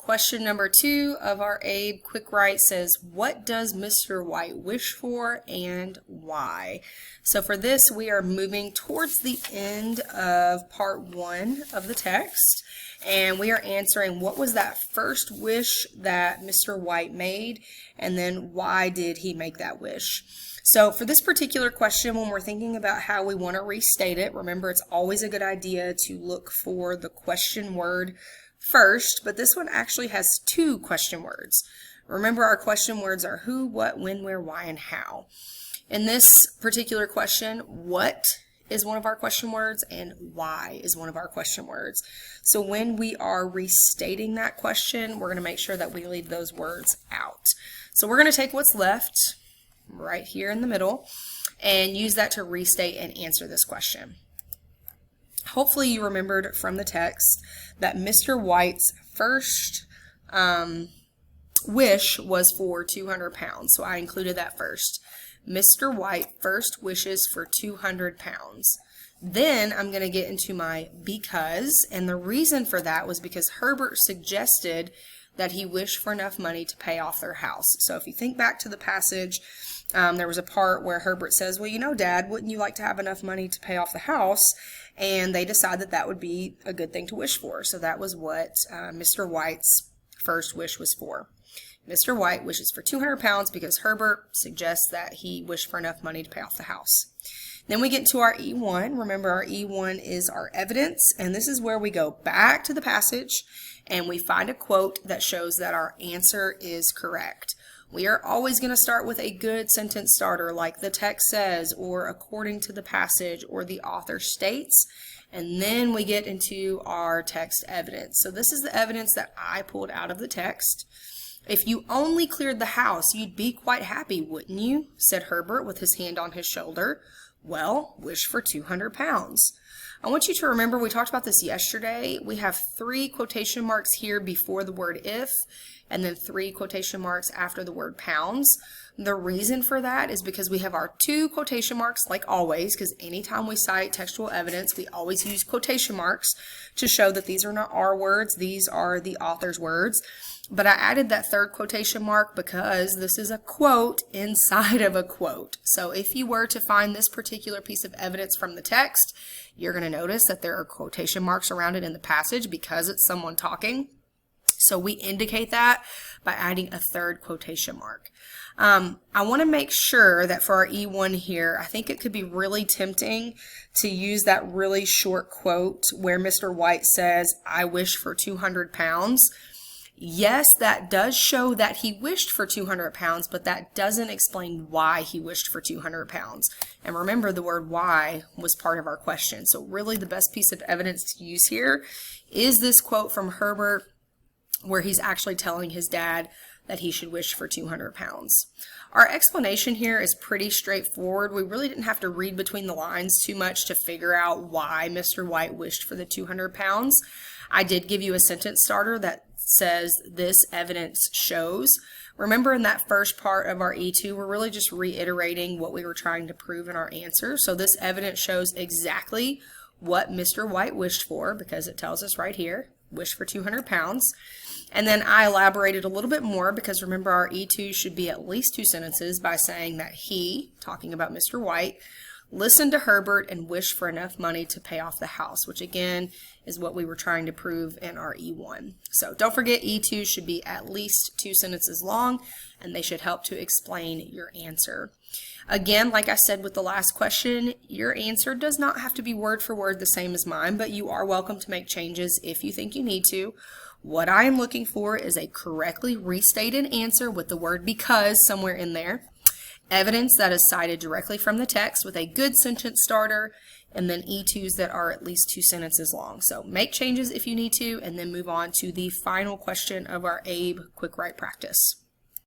Question number 2 of our ABE Quick Write says, what does Mr. White wish for and why? So for this, we are moving towards the end of part 1 of the text, and we are answering what was that first wish that Mr. White made, and then why did he make that wish? So for this particular question, when we're thinking about how we want to restate it, remember it's always a good idea to look for the question word first, but this one actually has 2 question words. Remember, our question words are who, what, when, where, why, and how. In this particular question, what is one of our question words and why is one of our question words. So when we are restating that question, we're going to make sure that we leave those words out. So we're going to take what's left right here in the middle and use that to restate and answer this question. Hopefully you remembered from the text that Mr. White's first wish was for 200 pounds, so I included that first. Mr. White first wishes for 200 pounds. Then I'm going to get into my because, and the reason for that was because Herbert suggested that he wished for enough money to pay off their house. So if you think back to the passage, there was a part where Herbert says, well, you know, Dad, wouldn't you like to have enough money to pay off the house? And they decide that that would be a good thing to wish for. So that was what Mr. White's first wish was for. Mr. White wishes for 200 pounds because Herbert suggests that he wished for enough money to pay off the house. Then we get into our E1. Remember, our E1 is our evidence, and this is where we go back to the passage and we find a quote that shows that our answer is correct. We are always going to start with a good sentence starter like the text says, or according to the passage, or the author states, and then we get into our text evidence. So this is the evidence that I pulled out of the text. If you only cleared the house, you'd be quite happy, wouldn't you? Said Herbert with his hand on his shoulder. Well, wish for 200 pounds. I want you to remember, we talked about this yesterday. We have 3 quotation marks here before the word if, and then 3 quotation marks after the word pounds. The reason for that is because we have our 2 quotation marks, like always, because anytime we cite textual evidence, we always use quotation marks to show that these are not our words, these are the author's words. But I added that 3rd quotation mark because this is a quote inside of a quote. So if you were to find this particular piece of evidence from the text, you're going to notice that there are quotation marks around it in the passage because it's someone talking. So we indicate that by adding a 3rd quotation mark. I want to make sure that for our E1 here, I think it could be really tempting to use that really short quote where Mr. White says, I wish for 200 pounds. Yes, that does show that he wished for 200 pounds, but that doesn't explain why he wished for 200 pounds. And remember, the word why was part of our question. So really the best piece of evidence to use here is this quote from Herbert where he's actually telling his dad that he should wish for 200 pounds. Our explanation here is pretty straightforward. We really didn't have to read between the lines too much to figure out why Mr. White wished for the 200 pounds. I did give you a sentence starter that says this evidence shows. Remember, in that first part of our E2, we're really just reiterating what we were trying to prove in our answer. So this evidence shows exactly what Mr. White wished for because it tells us right here, wish for 200 pounds. And then I elaborated a little bit more because remember, our E2 should be at least 2 sentences by saying that he, talking about Mr. White, listened to Herbert and wished for enough money to pay off the house, which again is what we were trying to prove in our E1. So don't forget, E2 should be at least 2 sentences long, and they should help to explain your answer. Again, like I said with the last question, your answer does not have to be word for word the same as mine, but you are welcome to make changes if you think you need to. What I am looking for is a correctly restated answer with the word because somewhere in there. Evidence that is cited directly from the text with a good sentence starter, and then E2s that are at least 2 sentences long. So make changes if you need to, and then move on to the final question of our ABE Quick Write practice.